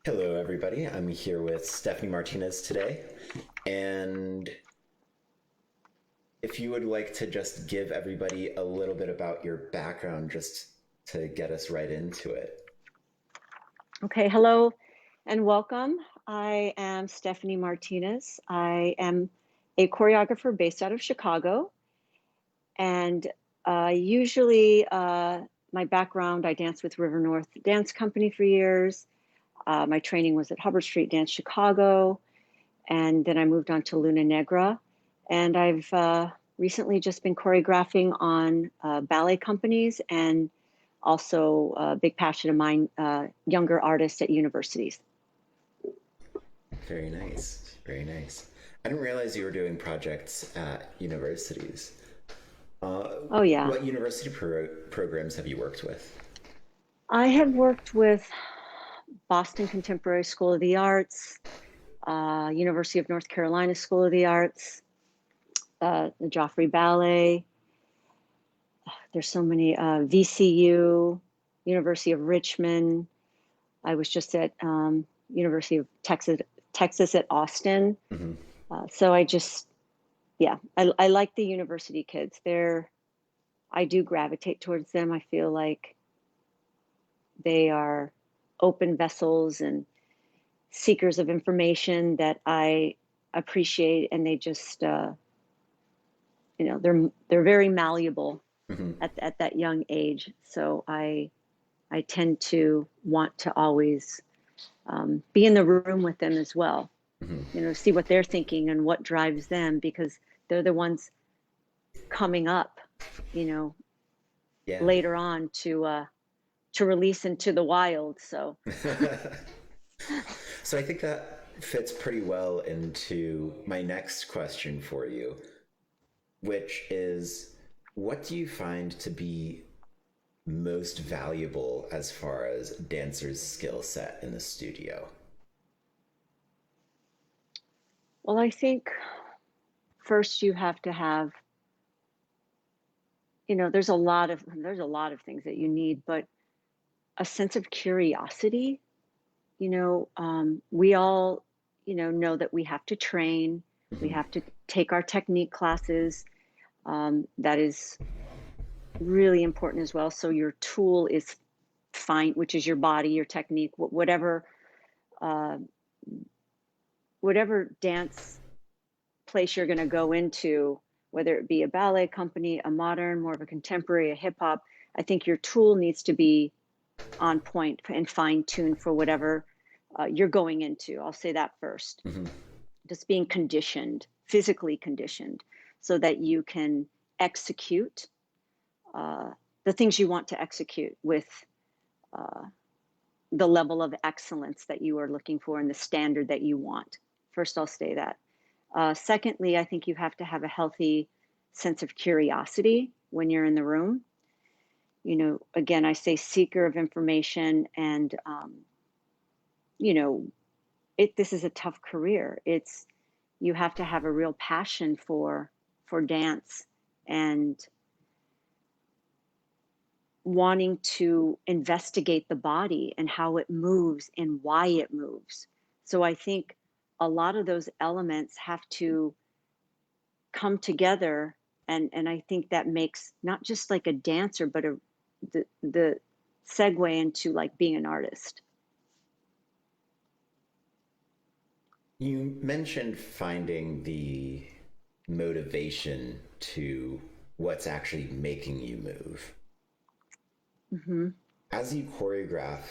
Hello, everybody. I'm here with Stephanie Martinez today. And if you would like to just give everybody a little bit about your background, just to get us right into it. Okay, hello and welcome. I am Stephanie Martinez. I am a choreographer based out of Chicago. And usually, my background, I danced with River North Dance Company for years. My training was at Hubbard Street Dance Chicago. And then I moved on to Luna Negra. And I've recently just been choreographing on ballet companies and also a big passion of mine, younger artists at universities. Very nice. Very nice. I didn't realize you were doing projects at universities. Uh, Oh, yeah. what university programs have you worked with? I have worked with Boston Contemporary School of the Arts, University of North Carolina School of the Arts, the Joffrey Ballet. There's so many, VCU, University of Richmond. I was just at University of Texas at Austin. Hmm. So yeah, I like the university kids. I do gravitate towards them. I feel like they are open vessels and seekers of information that I appreciate, and they just they're very malleable Hmm. at that young age. So I tend to want to always be in the room with them as well. Hmm. See what they're thinking and what drives them, because they're the ones coming up, you know, Yeah. later on to release into the wild. So So I think that fits pretty well into my next question for you, which is what do you find to be most valuable as far as dancers' skill set in the studio? well, I think first you have to have, there's a lot of things that you need, but a sense of curiosity. We all know that we have to train, we Hmm. have to take our technique classes. That is really important as well. So your tool is fine, which is your body, your technique, uh, whatever dance place you're going to go into, whether it be a ballet company, a modern, more of a contemporary, a hip hop. I think your tool needs to be on point and fine tuned for whatever you're going into. I'll say that first. Hmm. Just being conditioned, physically conditioned, so that you can execute uh, the things you want to execute with uh, the level of excellence that you are looking for and the standard that you want. First, I'll say that. Secondly, I think you have to have a healthy sense of curiosity when you're in the room. Again, I say seeker of information, and you know, this is a tough career. You have to have a real passion for dance and wanting to investigate the body and how it moves and why it moves. So I think a lot of those elements have to come together, and I think that makes not just like a dancer, but the segue into like being an artist. You mentioned finding the motivation to what's actually making you move. Hmm. As you choreograph,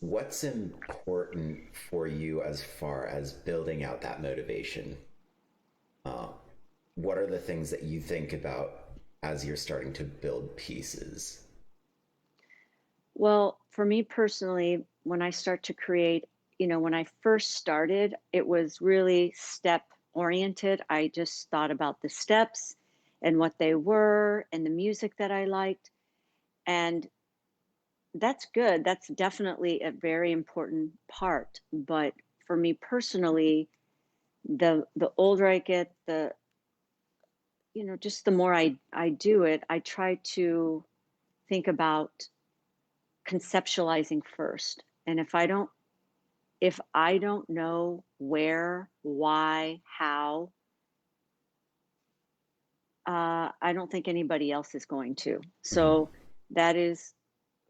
what's important for you as far as building out that motivation? Uh, what are the things that you think about as you're starting to build pieces? Well, for me personally, when I start to create, when I first started, it was really step oriented. I just thought about the steps and what they were and the music that I liked. And that's good. That's definitely a very important part. But for me personally, the older I get, just the more I do it, I try to think about conceptualizing first. And if I don't if I don't know where, why, how, I don't think anybody else is going to. Hmm. So that is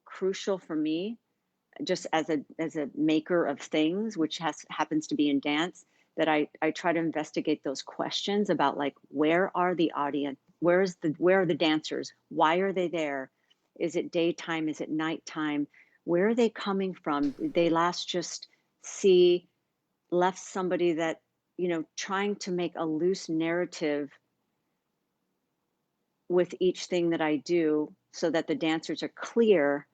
crucial for me, just as a maker of things, which happens to be in dance, that I try to investigate those questions about, like, where are the audience, where are the dancers, why are they there, is it daytime, is it nighttime, where are they coming from, did they last just see left somebody that, trying to make a loose narrative with each thing that I do so that the dancers are clear,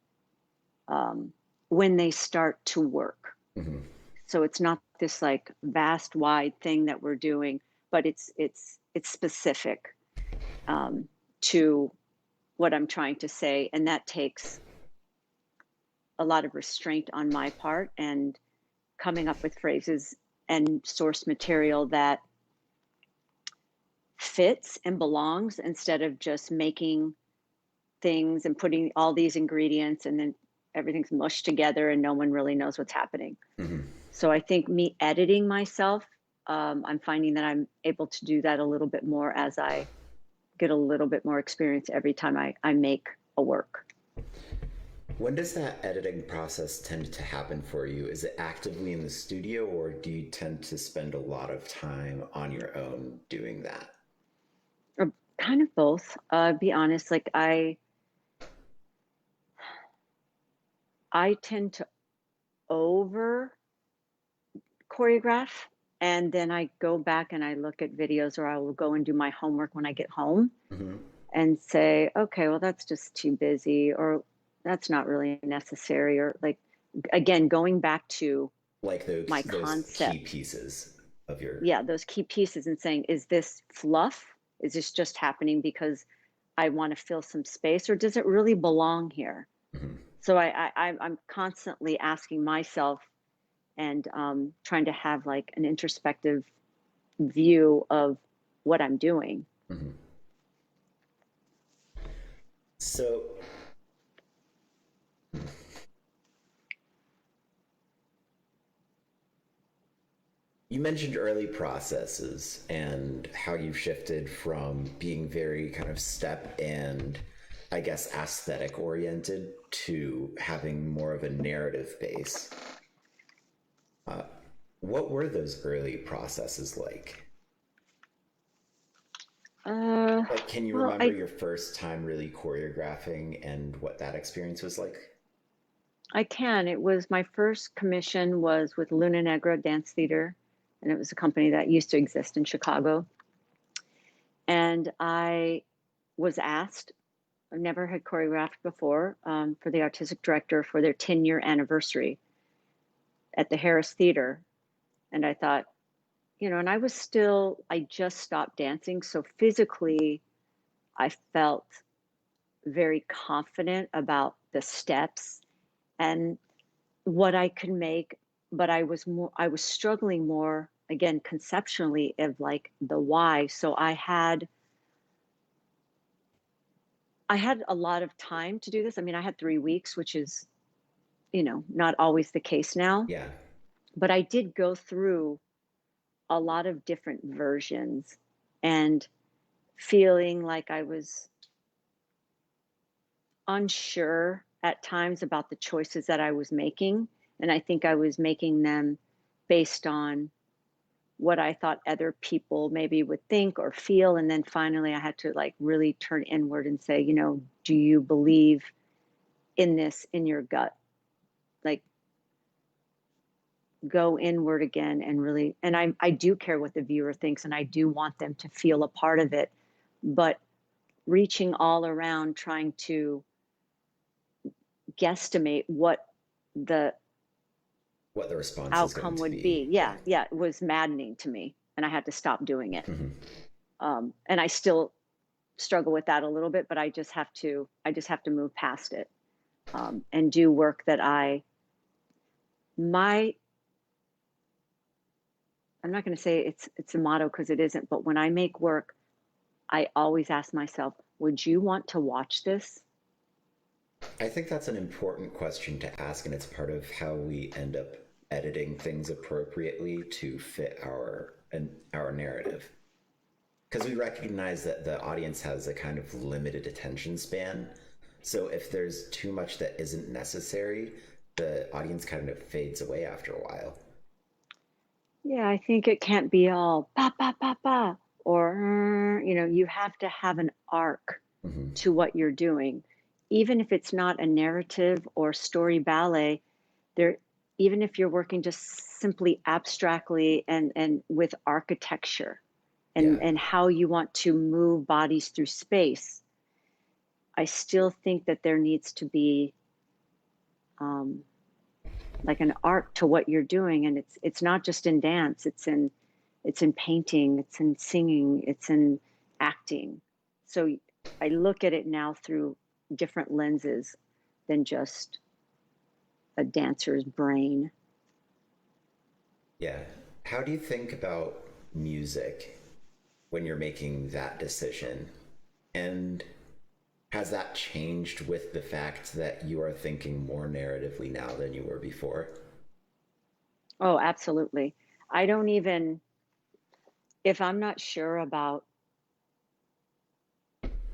um, when they start to work. Hmm. So it's not this like vast wide thing that we're doing, but it's specific, um, to what I'm trying to say, and that takes a lot of restraint on my part, and coming up with phrases and source material that fits and belongs, instead of just making things and putting all these ingredients and then everything's mushed together and no one really knows what's happening. Hmm. So I think me editing myself, I'm finding that I'm able to do that a little bit more as I get a little bit more experience every time I make a work. When does that editing process tend to happen for you? Is it actively in the studio, or do you tend to spend a lot of time on your own doing that? Or kind of both. Be honest, like I tend to over choreograph, and then I go back and I look at videos, or I will go and do my homework when I get home Hmm. and say, okay, well, that's just too busy, or that's not really necessary, or like, again, going back to Like my those key concept. pieces of your. Yeah, those key pieces, and saying, is this fluff? Is this just happening because I want to fill some space, or does it really belong here? Mhm. So I'm constantly asking myself, and trying to have like an introspective view of what I'm doing. Mhm. So you mentioned early processes and how you've shifted from being very kind of step and, I guess, aesthetic oriented to having more of a narrative base. What were those early processes like? Uh, Like, can you well, remember your first time really choreographing and what that experience was like? I can. It was my first commission was with Luna Negra Dance Theater, and it was a company that used to exist in Chicago. And I was asked, I never had choreographed before, for the artistic director for their 10-year anniversary at the Harris Theater. And I thought, and I just stopped dancing. So physically, I felt very confident about the steps and what I could make, but I was struggling more, again, conceptually, of like the why. So I had a lot of time to do this. I mean, I had 3 weeks, which is, not always the case now, Yeah. but I did go through a lot of different versions, and feeling like I was unsure at times about the choices that I was making. And I think I was making them based on what I thought other people maybe would think or feel. And then finally, I had to like really turn inward and say, do you believe in this in your gut? Like, go inward again, and really, and I do care what the viewer thinks, and I do want them to feel a part of it, but reaching all around trying to guesstimate what the What the response is going outcome to would be. be. Yeah. Yeah, it was maddening to me, and I had to stop doing it. Mhm. And I still struggle with that a little bit, but I just have to move past it, and do work that my I'm not going to say it's a motto, because it isn't, but when I make work, I always ask myself, would you want to watch this? I think that's an important question to ask, and it's part of how we end up editing things appropriately to fit our narrative. Because we recognize that the audience has a kind of limited attention span. So if there's too much that isn't necessary, the audience kind of fades away after a while. Yeah, I think it can't be all ba ba ba ba or you have to have an arc Mm-hmm. to what you're doing. Even if it's not a narrative or story ballet, there even if you're working just simply abstractly and with architecture Yeah. and how you want to move bodies through space, I still think that there needs to be um, like an art to what you're doing, and it's not just in dance. It's in painting, it's in singing, it's in acting. So I look at it now through different lenses than just a dancer's brain. Yeah. How do you think about music when you're making that decision? And has that changed with the fact that you are thinking more narratively now than you were before? Oh, absolutely. I don't even, if I'm not sure about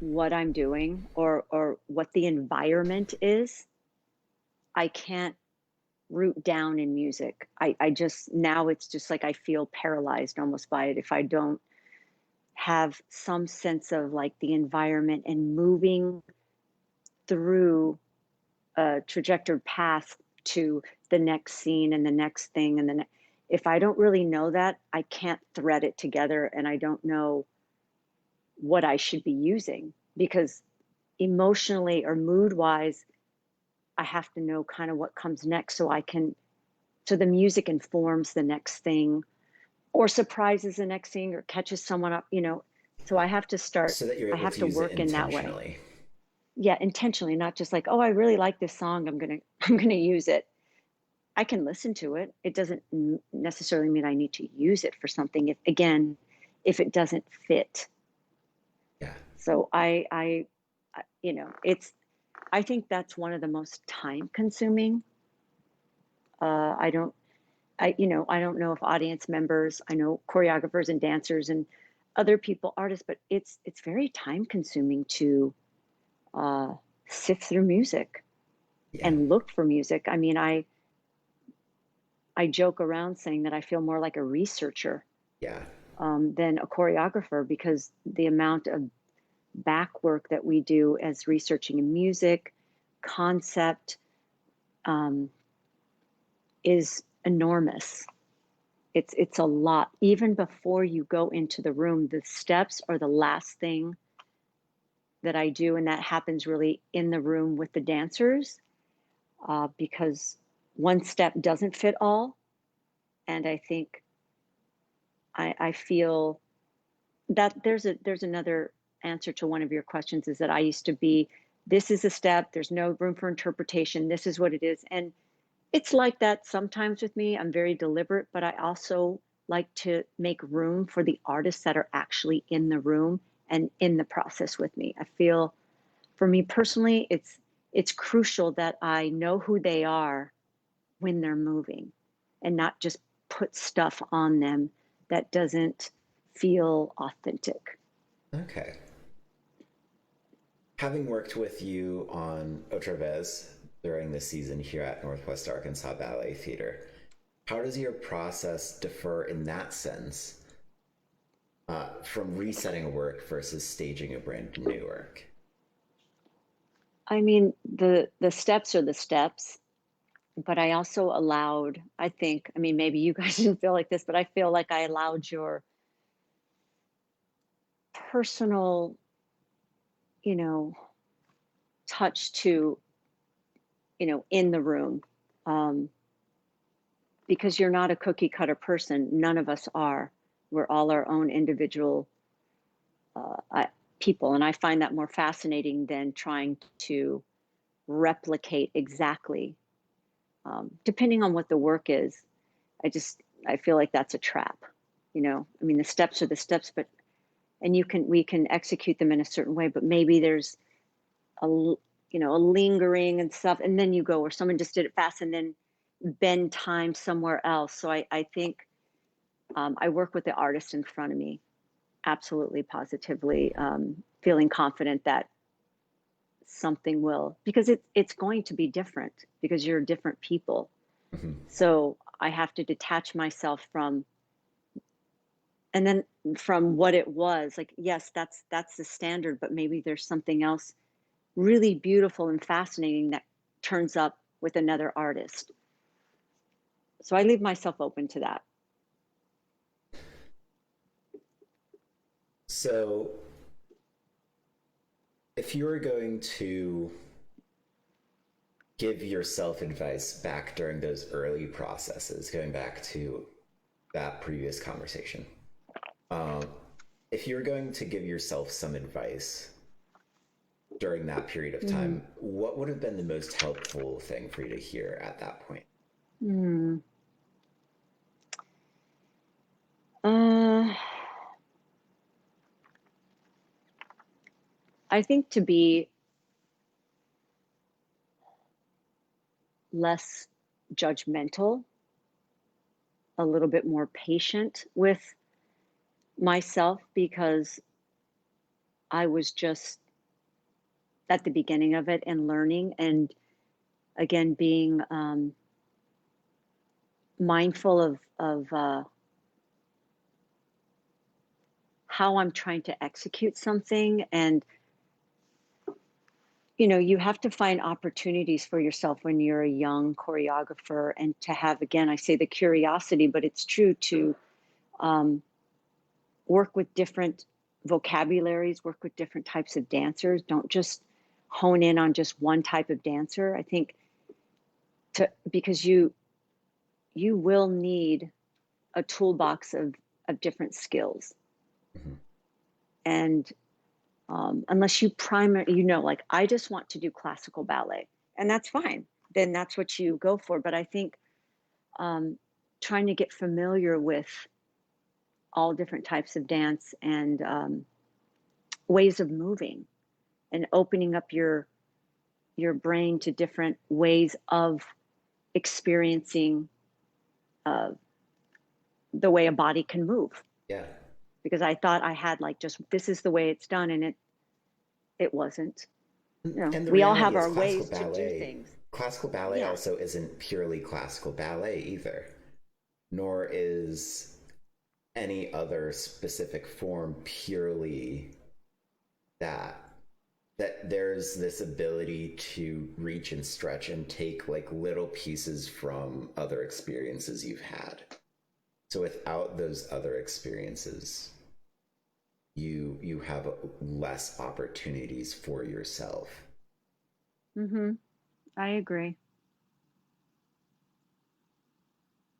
what I'm doing or what the environment is, I can't root down in music. I just, now it's just like I feel paralyzed almost by it if I don't have some sense of like the environment and moving through a trajectory path to the next scene and the next thing and then if I don't really know that, I can't thread it together and I don't know what I should be using because emotionally or mood wise, I have to know kind of what comes next so I can, so the music informs the next thing or surprises the next thing or catches someone up. So I have to start, So that you're I able have to to use it work in that way. intentionally. Yeah, intentionally, not just like, oh, I really like this song. I'm gonna use it. I can listen to it. It doesn't necessarily mean I need to use it for something. If again, if it doesn't fit. Yeah. So it's. I think that's one of the most time consuming. I don't. I don't know if audience members. I know choreographers and dancers and other people, artists, but it's very time consuming to uh, sift through music Yeah. and look for music. I mean, I joke around saying that I feel more like a researcher Yeah. than a choreographer because the amount of back work that we do as researching in music, concept, um, is enormous. It's a lot. Even before you go into the room, the steps are the last thing that I do, and that happens really in the room with the dancers because one step doesn't fit all, and I think I feel that there's another answer to one of your questions is that I used to be this is a step, there's no room for interpretation, this is what it is. And it's like that sometimes with me. I'm very deliberate, but I also like to make room for the artists that are actually in the room and in the process with me. I feel for me personally, it's crucial that I know who they are when they're moving and not just put stuff on them that doesn't feel authentic. Okay. Having worked with you on Otra Vez during the season here at Northwest Arkansas Ballet Theater, how does your process differ in that sense from resetting a work versus staging a brand new work? I mean, the steps are the steps, but I also allowed, I think, I mean, maybe you guys didn't feel like this, but I feel like I allowed your personal, you know, touch to, in the room. Um, because you're not a cookie cutter person. None of us are. We're all our own individual people. And I find that more fascinating than trying to replicate exactly, depending on what the work is. I feel like that's a trap. I mean, the steps are the steps, but, and we can execute them in a certain way, but maybe there's a lingering and stuff. And then you go, or someone just did it fast. And then bend time somewhere else. So I think I work with the artist in front of me, absolutely, positively, feeling confident that something will, because it's going to be different because you're different people. Hmm. So I have to detach myself from, and then from what it was like. Yes, that's the standard, but maybe there's something else really beautiful and fascinating that turns up with another artist. So I leave myself open to that. So, if you were going to give yourself advice back during those early processes, going back to that previous conversation, um, if you were going to give yourself some advice during that period of Mm. time, what would have been the most helpful thing for you to hear at that point? Mm. Uh, I think to be less judgmental, a little bit more patient with myself, because I was just at the beginning of it and learning, and again being mindful of how I'm trying to execute something. And you have to find opportunities for yourself when you're a young choreographer, and to have, again, I say the curiosity, but it's true, to um, work with different vocabularies, work with different types of dancers. Don't just hone in on just one type of dancer. I think because you will need a toolbox of different skills. Mm-hmm. And unless you like, I just want to do classical ballet, and that's fine. Then that's what you go for. But I think um, trying to get familiar with all different types of dance and ways of moving, and opening up your brain to different ways of experiencing uh, the way a body can move. Yeah. Because I thought I had, like, just this is the way it's done, and it wasn't. And the We all reality have is our ways to do things. classical ballet Yeah. also isn't purely classical ballet either, nor is any other specific form purely that. That there's this ability to reach and stretch and take like little pieces from other experiences you've had. So without those other experiences, you have less opportunities for yourself. Mhm. I agree.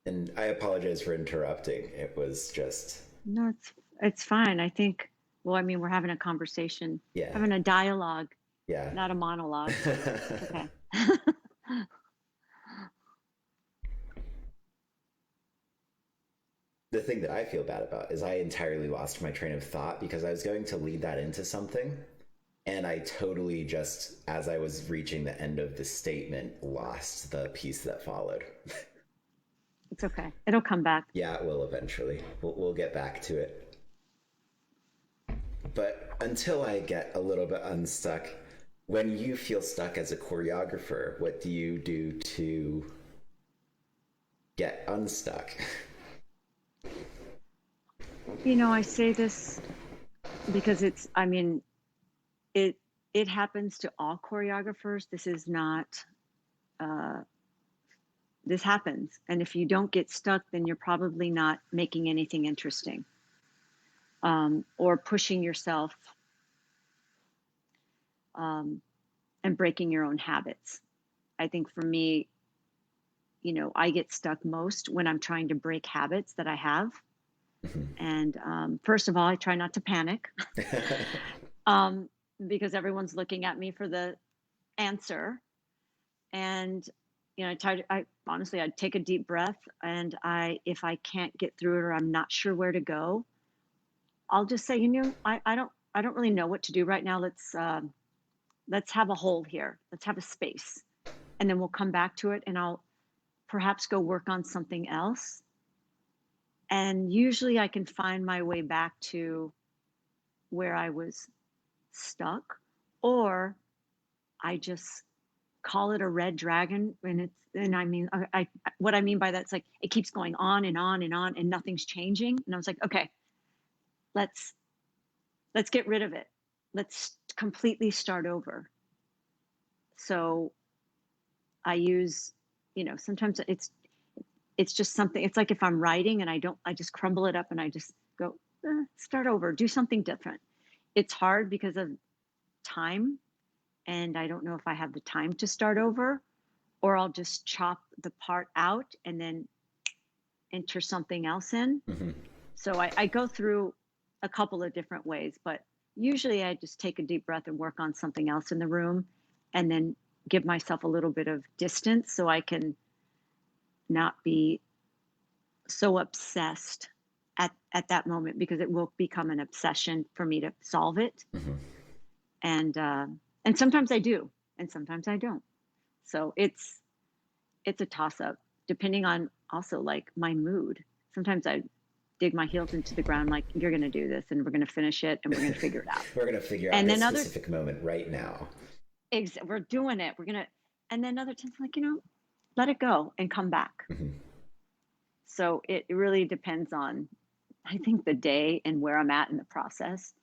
And I apologize for interrupting. It was just, No, it's fine. I think, well, I mean, we're having a conversation, yeah, having a dialogue, yeah. not a monologue. It's okay. The thing that I feel bad about is I entirely lost my train of thought because I was going to lead that into something. And I totally just, as I was reaching the end of the statement, lost the piece that followed. It's okay. It'll come back. Yeah, it will eventually. We'll get back to it. But until I get a little bit unstuck, when you feel stuck as a choreographer, what do you do to get unstuck? I say this because I mean, it it happens to all choreographers. This is not uh this happens. And if you don't get stuck, then you're probably not making anything interesting, or pushing yourself, um, and breaking your own habits. I think for me, I get stuck most when I'm trying to break habits that I have. And first of all, I try not to panic, um, because everyone's looking at me for the answer. And I honestly, I'd take a deep breath, and if I can't get through it, or I'm not sure where to go, I'll just say, I don't really know what to do right now. Let's have a hold here. Let's have a space, and then we'll come back to it, and I'll perhaps go work on something else. And usually I can find my way back to where I was stuck, or I just call it a red dragon. And I mean, what I mean by that, it's like it keeps going on and on and on and nothing's changing. And I was like, okay, let's let's get rid of it. Let's completely start over. So I use, sometimes it's just something. It's like if I'm writing and I just crumble it up and I just go, start over, do something different. It's hard because of time, and I don't know if I have the time to start over, or I'll just chop the part out and then enter something else in. Hmm. So I go through a couple of different ways, but usually I just take a deep breath and work on something else in the room, and then give myself a little bit of distance so I can not be so obsessed at that moment, because it will become an obsession for me to solve it. Hmm. And sometimes I do, and sometimes I don't. So it's a toss up depending on also like my mood. Sometimes I dig my heels into the ground, like, you're going to do this and we're going to finish it and we're going to figure it out. We're going to figure out And this then specific moment right now. we're doing it. We're going to, and then other times, like, let it go and come back. Hmm. So it really depends on, I think, the day and where I'm at in the process.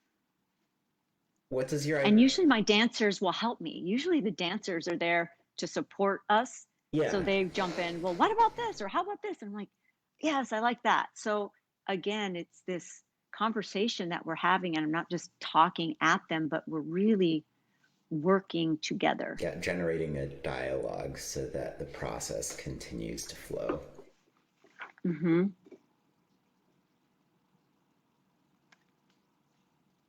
What does your And usually my dancers will help me. Usually the dancers are there to support us. yeah. So they jump in, well, what about this? Or how about this? And I'm like, yes, I like that. So again, it's this conversation that we're having, and I'm not just talking at them, but we're really working together. Yeah, generating a dialogue so that the process continues to flow. Mm-hmm.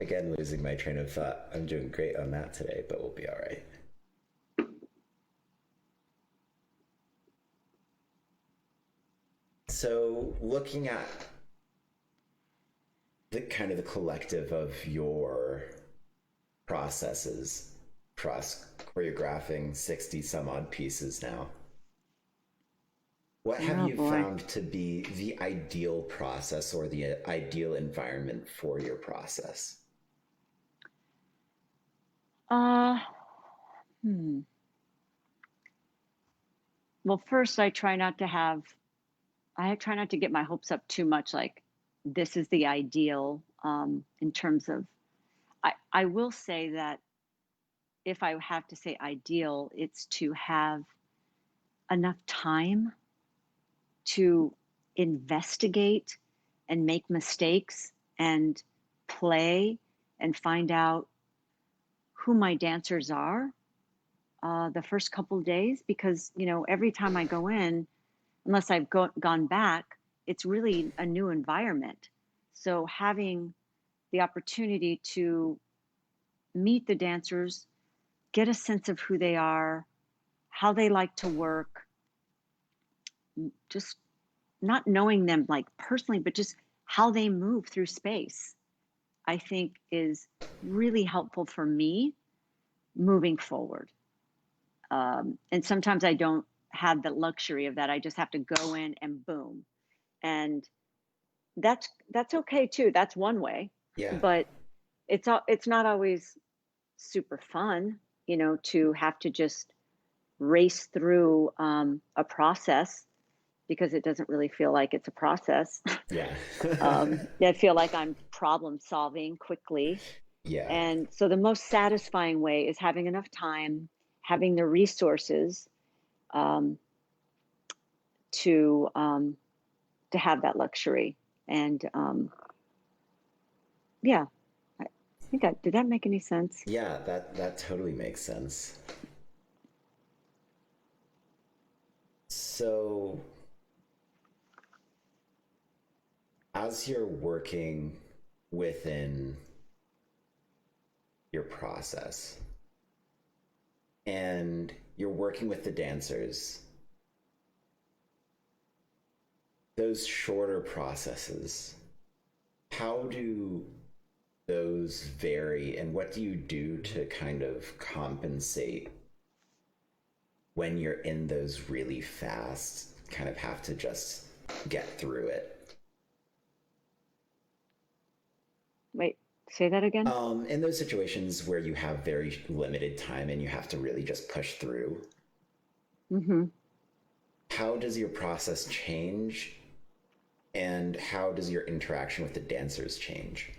Again, losing my train of thought. I'm doing great on that today, but we'll be all right. So, looking at the kind of the collective of your processes across choreographing 60 some odd pieces now, what have you found to be the ideal process or the ideal environment for your process? Uh, hmm. Well, first, I try not to get my hopes up too much. Like, this is the ideal, in terms of, I will say that if I have to say ideal, it's to have enough time to investigate and make mistakes and play and find out who my dancers are, the first couple of days, because every time I go in, unless I've gone back, it's really a new environment. So having the opportunity to meet the dancers, get a sense of who they are, how they like to work, just not knowing them like personally, but just how they move through space, I think is really helpful for me moving forward. And sometimes I don't have the luxury of that. I just have to go in and boom. And that's okay too. That's one way. Yeah. But it's not always super fun, to have to just race through a process, because it doesn't really feel like it's a process. Yeah. I feel like I'm problem solving quickly. Yeah. And so the most satisfying way is having enough time, having the resources, um, to have that luxury. And yeah, I think did that make any sense? Yeah, that totally makes sense. So, as you're working within your process and you're working with the dancers, those shorter processes, how do those vary, and what do you do to kind of compensate when you're in those really fast kind of have to just get through it. Wait, say that again? In those situations where you have very limited time and you have to really just push through, Hmm. how does your process change, and how does your interaction with the dancers change?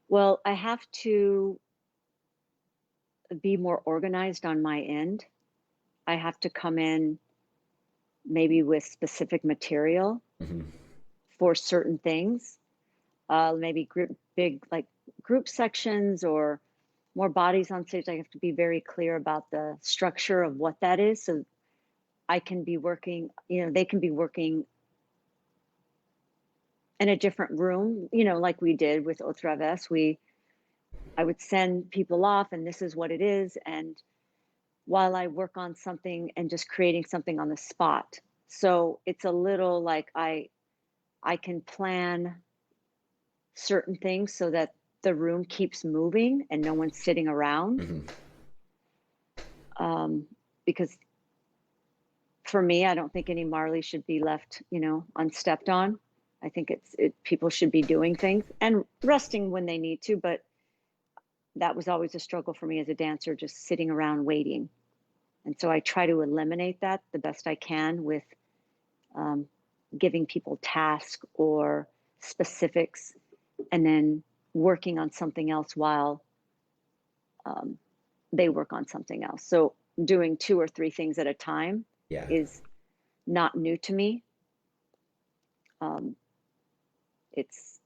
Well, I have to be more organized on my end. I have to come in maybe with specific material Mm-hmm. for certain things, maybe big like group sections or more bodies on stage. I have to be very clear about the structure of what that is, so I can be working, they can be working in a different room, like we did with Otra Vez. I would send people off and this is what it is. And while I work on something and just creating something on the spot. So it's a little like I can plan certain things so that the room keeps moving and no one's sitting around. Mm-hmm. Because for me, I don't think any Marley should be left, unstepped on. I think people should be doing things and resting when they need to, but that was always a struggle for me as a dancer, just sitting around waiting. And so I try to eliminate that the best I can with um, giving people tasks or specifics and then working on something else while um, they work on something else. So doing 2 or 3 things at a time Yeah. is not new to me. Um, it's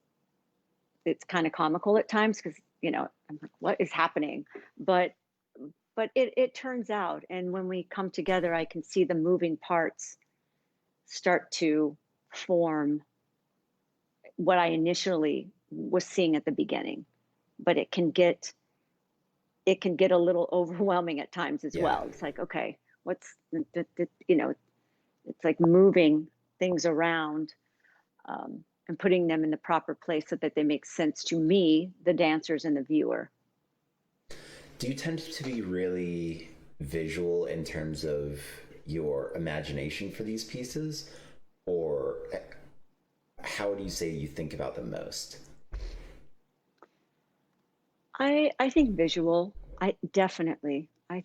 it's kind of comical at times because I'm like, what is happening? But it turns out, and when we come together, I can see the moving parts start to form what I initially was seeing at the beginning. But it can get a little overwhelming at times as Yeah. well. It's like, okay, what's it's like moving things around, and putting them in the proper place so that they make sense to me, the dancers, and the viewer. Do you tend to be really visual in terms of your imagination for these pieces? Or how do you say you think about them most? I think visual. I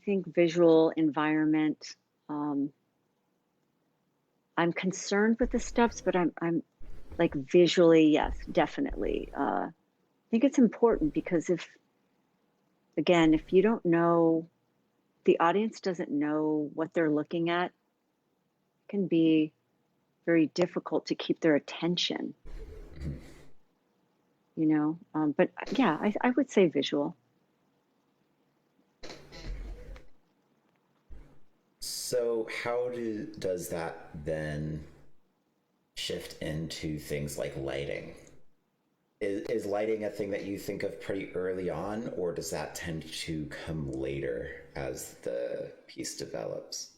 think visual environment. Um, I'm concerned with the steps, but I'm like visually, yes, definitely. I think it's important because if you don't know, the audience doesn't know what they're looking at, it can be very difficult to keep their attention, But yeah, I would say visual. So, does that then shift into things like lighting? Is lighting a thing that you think of pretty early on, or does that tend to come later as the piece develops?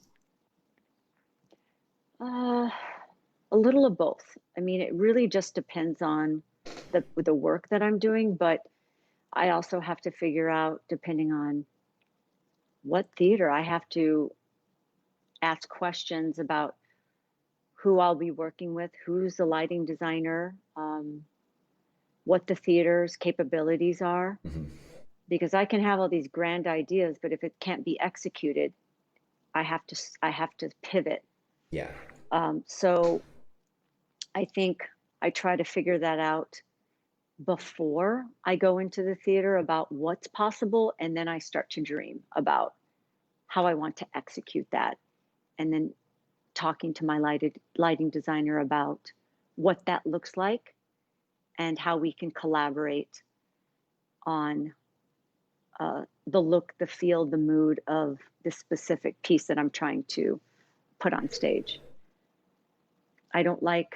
Uh, a little of both. I mean, it really just depends on the work that I'm doing, but I also have to figure out, depending on what theater, I have to ask questions about who I'll be working with, who's the lighting designer, what the theater's capabilities are, Mm-hmm. because I can have all these grand ideas, but if it can't be executed, I have to pivot. Yeah. So I think I try to figure that out before I go into the theater about what's possible, and then I start to dream about how I want to execute that, and then talking to my lighting designer about what that looks like and how we can collaborate on the look, the feel, the mood of this specific piece that I'm trying to put on stage. I don't like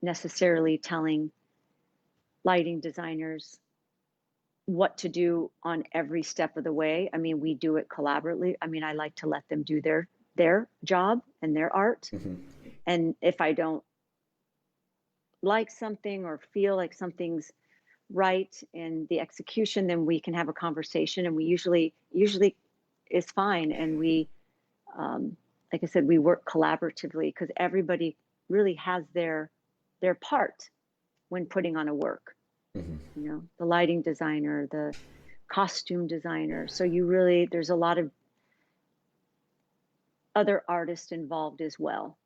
necessarily telling lighting designers what to do on every step of the way. I mean, we do it collaboratively. I mean, I like to let them do their job and their art. Mm-hmm. And if I don't like something or feel like something's right in the execution, then we can have a conversation, and we usually is fine, and we like I said, we work collaboratively because everybody really has their part when putting on a work. Hmm. You know, the lighting designer, the costume designer. So you really, there's a lot of other artists involved as well.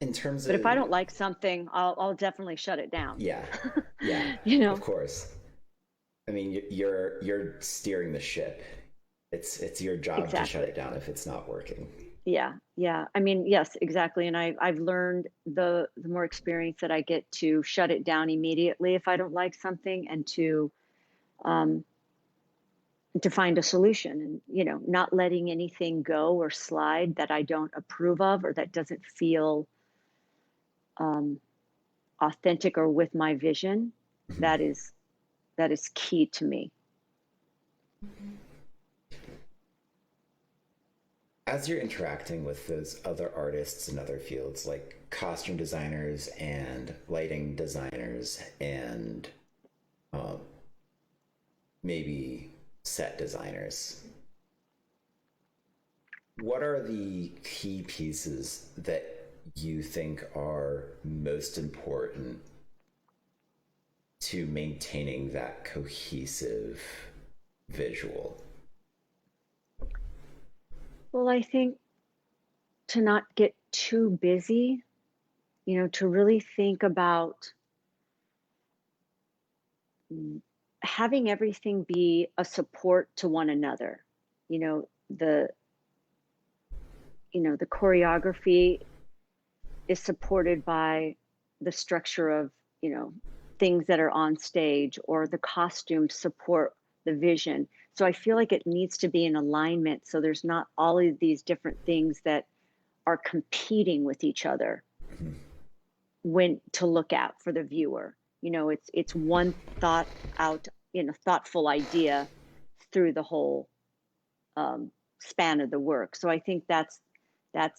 In terms But if I of, don't like something, I'll definitely shut it down. yeah, yeah, You of know, course. I mean, you're steering the ship. It's your job to shut exactly. it down if it's not working. Yeah, yeah. I mean, yes, exactly. And I've learned the more experience that I get to shut it down immediately if I don't like something, um, and to find a solution, and not letting anything go or slide that I don't approve of or that doesn't feel um, authentic or with my vision. Mhm. That is key to me. As you're interacting with those other artists in other fields like costume designers and lighting designers and um, maybe set designers, what are the key pieces that you think are most important to maintaining that cohesive visual? Well, I think to not get too busy, to really think about having everything be a support to one another. You know, the the choreography is supported by the structure of, things that are on stage, or the costumes support the vision. So I feel like it needs to be in alignment so there's not all of these different things that are competing with each other Mhm. when to look at for the viewer. It's one thought out, thoughtful idea through the whole um, span of the work. So I think that's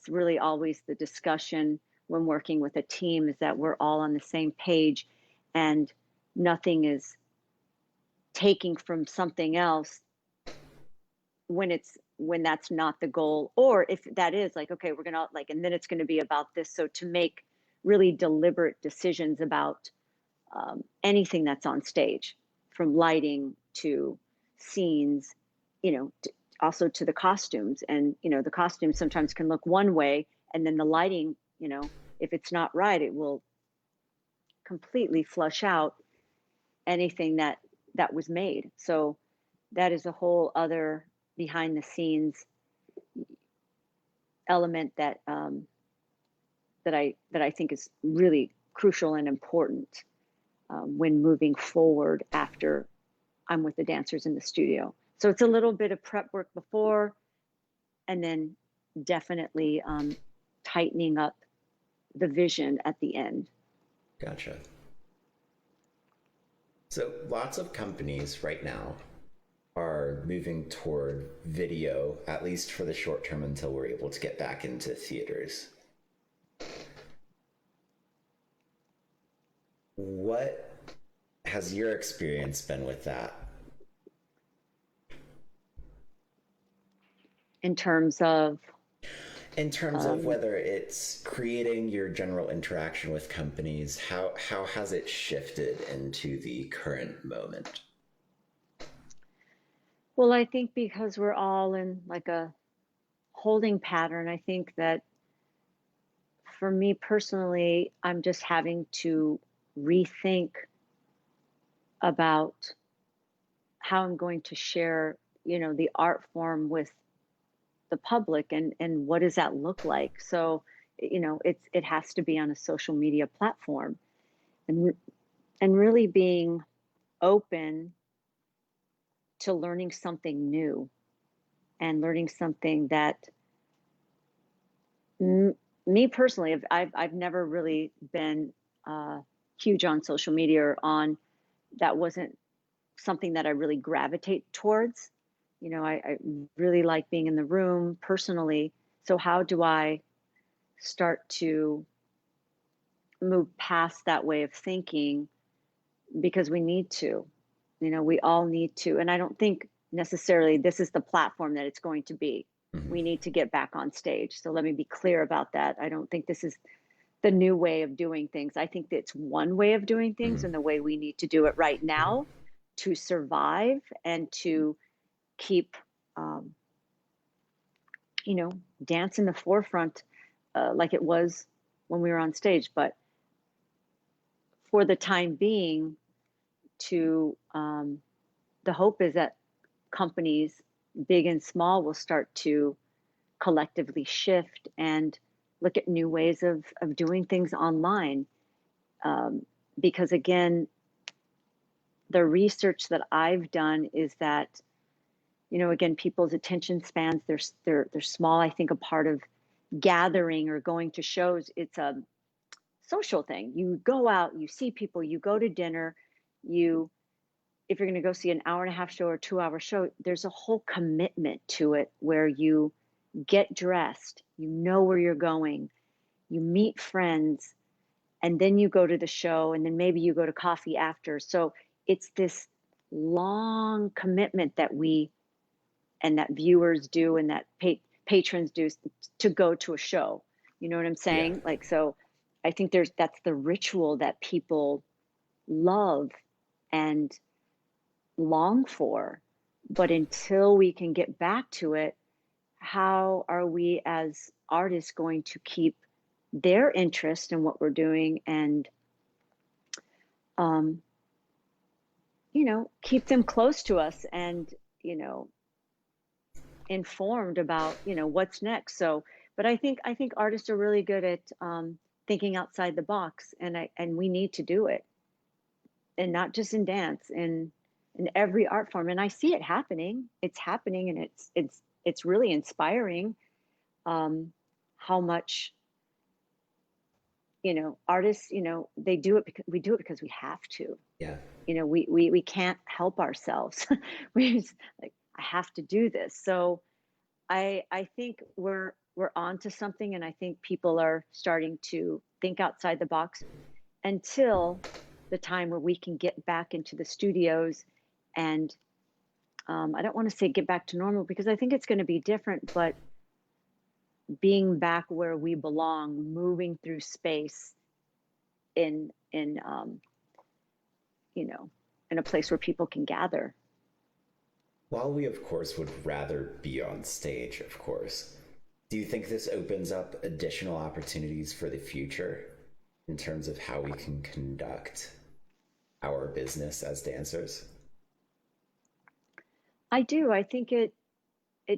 really always the discussion when working with a team, is that we're all on the same page and nothing is taking from something else when that's not the goal, or if that is, like, okay, we're gonna, like, and then it's going to be about this. So to make really deliberate decisions about anything that's on stage, from lighting to scenes, also to the costumes. And the costumes sometimes can look one way, and then the lighting, if it's not right, it will completely flush out anything that was made. So that is a whole other behind the scenes element that I think is really crucial and important when moving forward after I'm with the dancers in the studio. So it's a little bit of prep work before, and then definitely tightening up the vision at the end. Gotcha. So lots of companies right now are moving toward video, at least for the short term until we're able to get back into theaters. What has your experience been with that? In terms of, In terms of um, whether it's creating your general interaction with companies, how has it shifted into the current moment? well, I think because we're all in like a holding pattern, I think that for me personally, I'm just having to rethink about how I'm going to share, the art form with the public, and what does that look like. So, it has to be on a social media platform, and and really being open to learning something new, and learning something that me personally, I've never really been huge on social media, or on, that wasn't something that I really gravitate towards. I really like being in the room personally. So how do I start to move past that way of thinking, because we need to. we all need to, and I don't think necessarily this is the platform that it's going to be. Mhm. We need to get back on stage. So let me be clear about that. I don't think this is the new way of doing things. I think it's one way of doing things, Mhm. and the way we need to do it right now to survive and to keep, um, you know, dance in the forefront, like it was when we were on stage. But for the time being, to the hope is that companies, big and small, will start to collectively shift and look at new ways of doing things online. Um, because again, the research that I've done is that, again, people's attention spans, they're small. I think a part of gathering or going to shows, it's a social thing. You go out, you see people, you go to dinner, you if you're going to go see an hour and a half show or 2 hour show, there's a whole commitment to it where you get dressed, you know where you're going, you meet friends, and then you go to the show, and then maybe you go to coffee after. So it's this long commitment that we and that viewers do and that patrons do to go to a show. You know what I'm Yeah. saying? Like, so I think that's the ritual that people love and long for. But until we can get back to it, how are we as artists going to keep their interest in what we're doing and, um, keep them close to us and, you know, informed about, what's next. So, but I think artists are really good at, thinking outside the box, and we need to do it, and not just in dance, in every art form. And I see it happening. It's happening, and it's really inspiring, how much, artists, they do it because we do it because we have to. Yeah. We can't help ourselves. We just, like, I have to do this. So I think we're on to something, and I think people are starting to think outside the box until the time where we can get back into the studios and, I don't want to say get back to normal, because I think it's going to be different, but being back where we belong, moving through space in you know in a place where people can gather. While we, of course, would rather be on stage, of course, do you think this opens up additional opportunities for the future in terms of how we can conduct our business as dancers? I do. I think it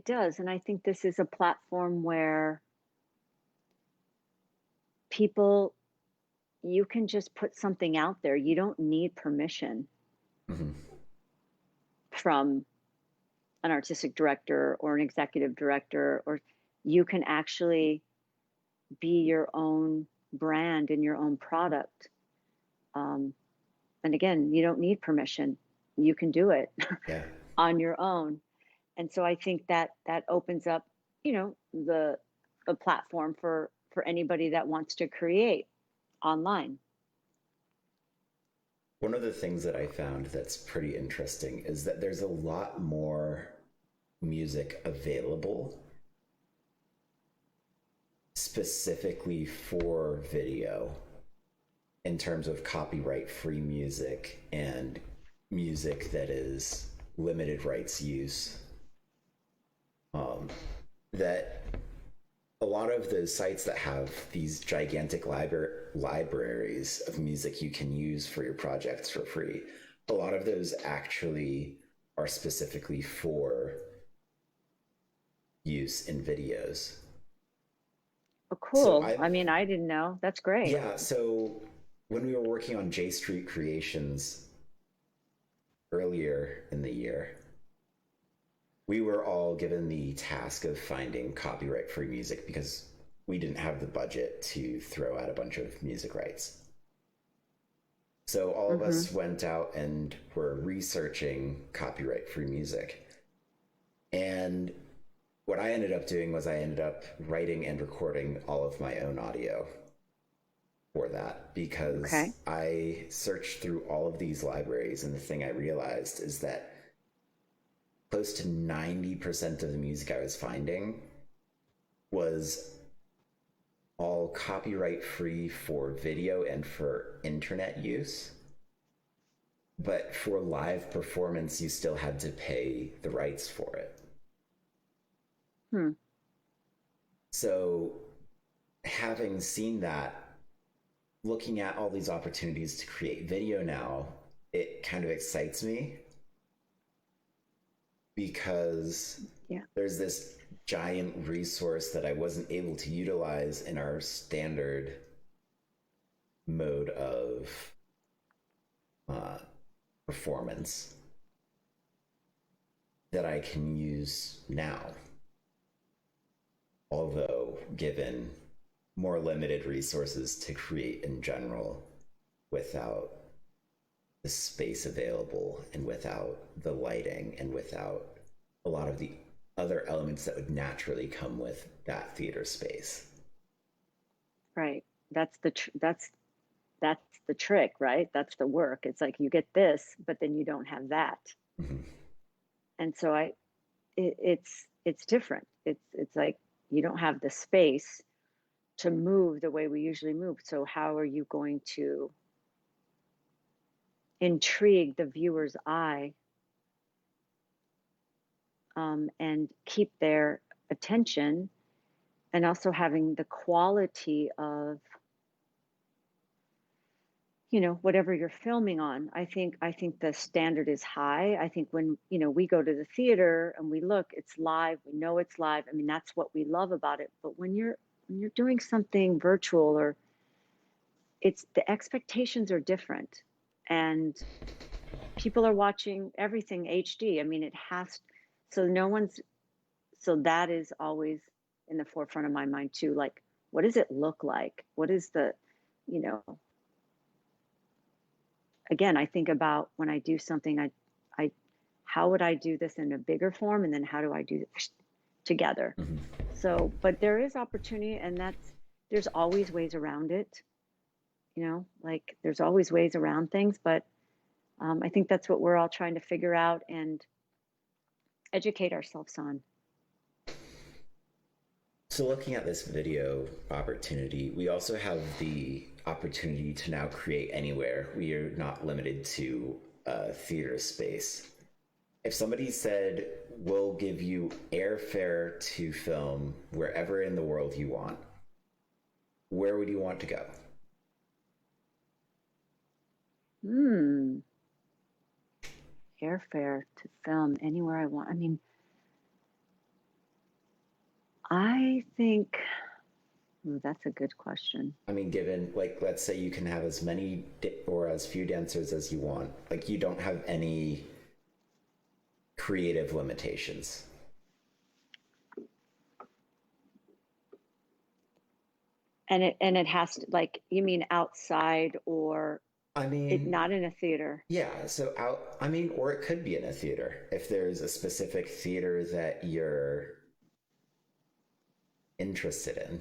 does, and I think this is a platform where people, you can just put something out there. You don't need permission Mm-hmm. from an artistic director or an executive director, or you can actually be your own brand and your own product. Um, and again, you don't need permission. You can do it Yeah. on your own. And so I think that opens up, the a platform for anybody that wants to create online. One of the things that I found that's pretty interesting is that there's a lot more music available specifically for video in terms of copyright free music and music that is limited rights use. Um, that a lot of the sites that have these gigantic libraries of music you can use for your projects for free, a lot of those actually are specifically for use in videos. Oh, So cool. I, I mean, I didn't know. That's great. yeah, so when we were working on J Street Creations earlier in the year, we were all given the task of finding copyright free music because we didn't have the budget to throw out a bunch of music rights. So all of Hmm. us went out and were researching copyright free music. And what I ended up doing was I ended up writing and recording all of my own audio. for that because Okay. I searched through all of these libraries, and the thing I realized is that close to 90% of the music I was finding was all copyright free for video and for internet use. But for live performance, you still had to pay the rights for it. Hmm. So, having seen that, looking at all these opportunities to create video now, it kind of excites me because Yeah. there's this giant resource that I wasn't able to utilize in our standard mode of uh, performance that I can use now. Although, given more limited resources to create in general without the space available and without the lighting and without a lot of the other elements that would naturally come with that theater space. Right. That's the trick, right? That's the work. It's like you get this, but then you don't have that. Mm-hmm. And so it's different. It's like you don't have the space to move the way we usually move. So how are you going to intrigue the viewer's eye, and keep their attention, and also having the quality of, whatever you're filming on. I think the standard is high. I think when, we go to the theater and we look, it's live, we know it's live. I mean, that's what we love about it. But when you're doing something virtual, or it's the expectations are different, and people are watching everything HD. I mean, it has, so no one's, so that is always in the forefront of my mind too. Like, what does it look like? What is the, you know, again, I think about when I do something, I, how would I do this in a bigger form? And then how do I do it together? Mm-hmm. So, but there is opportunity, and there's always ways around it, like there's always ways around things. But I think that's what we're all trying to figure out and educate ourselves on. So, looking at this video opportunity, we also have the opportunity to now create anywhere. We are not limited to theater space. If somebody said, we'll give you airfare to film wherever in the world you want, where would you want to go? Hmm. Airfare to film anywhere I want. I mean, I think, ooh, that's a good question. I mean, given, like, let's say you can have as many or as few dancers as you want, like, you don't have any creative limitations. And it has to, like, you mean outside, or I it mean, not in a theater? yeah, so I mean, or it could be in a theater if there's a specific theater that you're interested in.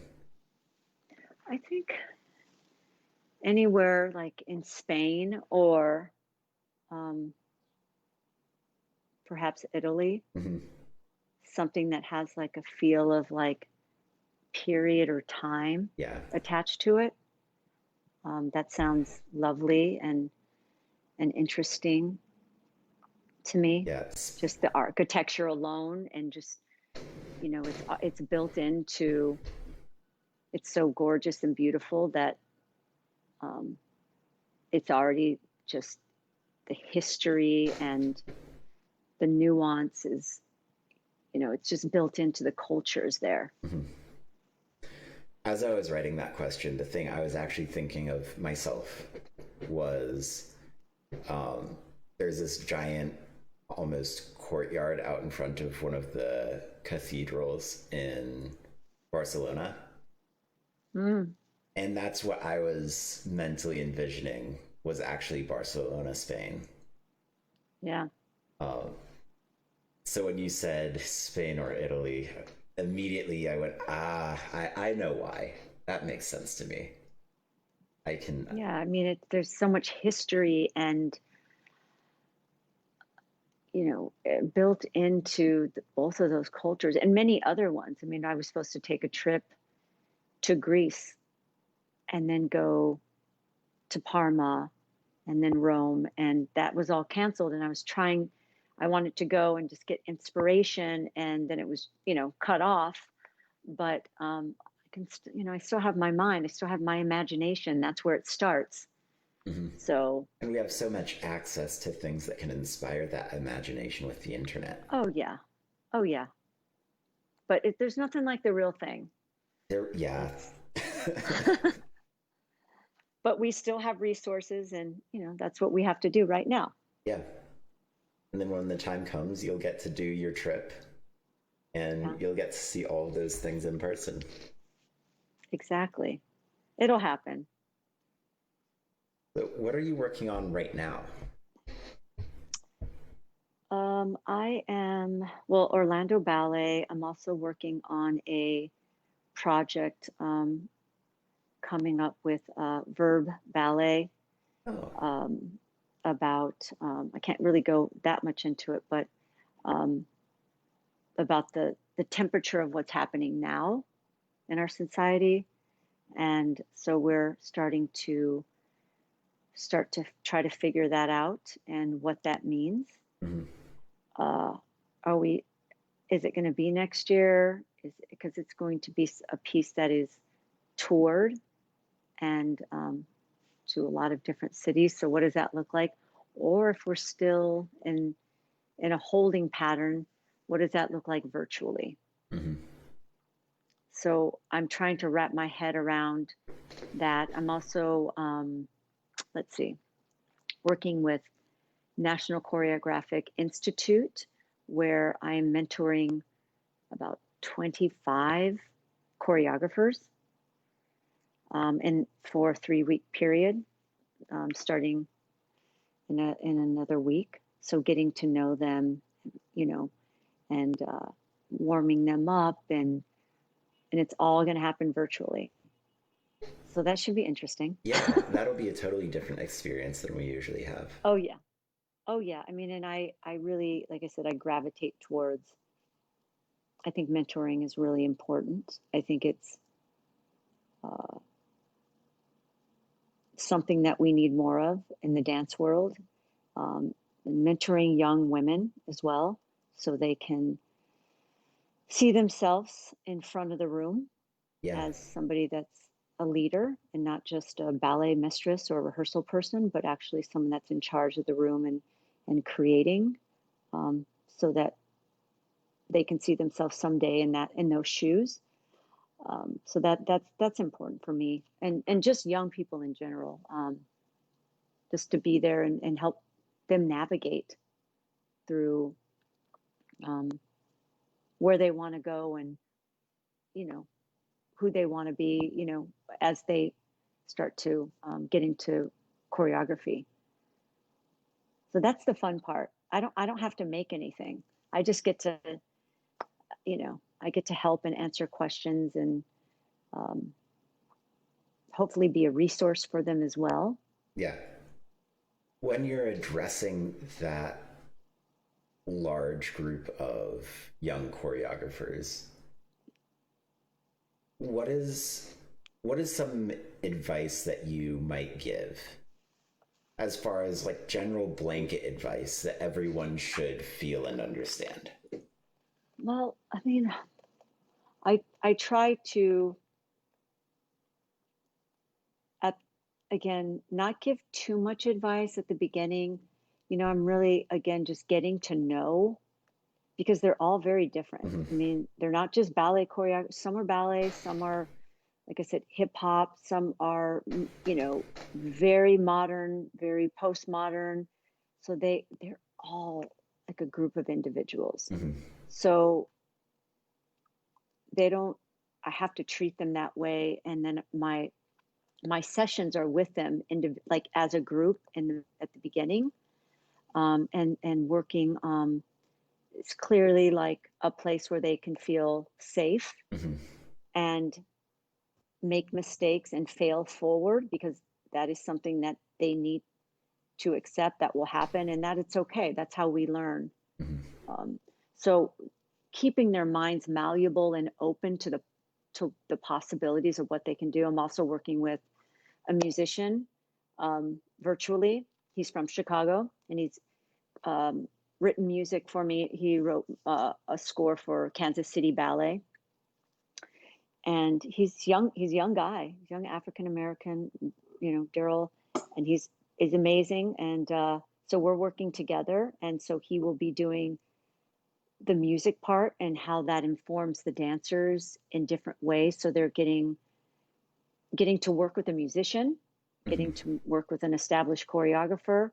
I think anywhere like in Spain, or um, perhaps Italy, Mm-hmm. something that has like a feel of like period or time Yeah, attached to it. That sounds lovely and interesting to me. yeah, Just the architecture alone, and just, it's built into, it's so gorgeous and beautiful that, um, it's already just the history and the nuance is, it's just built into the cultures there. mm-hmm. As I was writing that question, the thing I was actually thinking of myself was there's this giant, almost courtyard out in front of one of the cathedrals in Barcelona. Mm, And that's what I was mentally envisioning was actually Barcelona, Spain. yeah. Um, so when you said Spain or Italy, immediately I went, I know why. That makes sense to me. I can, Yeah, I mean, there's so much history and, built into both of those cultures and many other ones. I mean, I was supposed to take a trip to Greece and then go to Parma and then Rome, and that was all canceled. And I wanted to go and just get inspiration, and then it was, cut off. But I still have my mind, I still have my imagination. That's where it starts. mhm. So, And we have so much access to things that can inspire that imagination with the internet. oh yeah, oh yeah. But there's nothing like the real thing. There, yeah. It's, but we still have resources, and that's what we have to do right now. Yeah. And then when the time comes, you'll get to do your trip Yeah, and you'll get to see all of those things in person. exactly. It'll happen. So, what are you working on right now? I am, well, Orlando Ballet. I'm also working on a project coming up with Verb Ballet, Oh, um, about, I can't really go that much into it, but um, about the temperature of what's happening now in our society. And so we're start to try to figure that out and what that means. mhm. Uh, are we is it going to be next year? Is because it's going to be a piece that is toured and to a lot of different cities. So what does that look like? Or if we're still in a holding pattern, what does that look like virtually? Mhm. So I'm trying to wrap my head around that. I'm also, let's see, working with National Choreographic Institute, where I'm mentoring about 25 choreographers, and for a 3-week period, starting in another week. So getting to know them, you know, and warming them up, and it's all going to happen virtually. So that should be interesting. Yeah, that'll be a totally different experience than we usually have. Oh yeah, oh yeah. I mean, and I really, like I said, I gravitate towards. I think mentoring is really important. I think it's uh, something that we need more of in the dance world. Um, Mentoring young women as well, so they can see themselves in front of the room Yeah, as somebody that's a leader and not just a ballet mistress or a rehearsal person, but actually someone that's in charge of the room and creating, so that they can see themselves someday in those shoes. So that's important for me, and just young people in general, just to be there and help them navigate through um, where they want to go, and you know who they want to be, as they start to get into choreography. So that's the fun part. I don't have to make anything. I just get to, I get to help and answer questions, and um, hopefully be a resource for them as well. yeah. When you're addressing that large group of young choreographers, what is what is some advice that you might give as far as like general blanket advice that everyone should feel and understand? Well, I mean, I try to, at again, not give too much advice at the beginning. I'm really, again, just getting to know, because they're all very different. Mm-hmm. I mean, they're not just ballet choreography. Some are ballet, some are, like I said, hip hop, some are, very modern, very postmodern. So they're all like a group of individuals. Mm-hmm. So they don't, I have to treat them that way. And then my sessions are with them like as a group at the beginning, and working, it's clearly like a place where they can feel safe Mm-hmm. and make mistakes and fail forward, because that is something that they need to accept that will happen and that it's okay. That's how we learn. Mhm. Um, so keeping their minds malleable and open to the possibilities of what they can do. I'm also working with a musician virtually. He's from Chicago, and he's written music for me. He wrote a score for Kansas City Ballet, and he's young. He's a young guy, young African American, Daryl, and he's is amazing. And so we're working together, and so he will be doing the music part and how that informs the dancers in different ways. So they're getting to work with a musician, getting Mhm. to work with an established choreographer,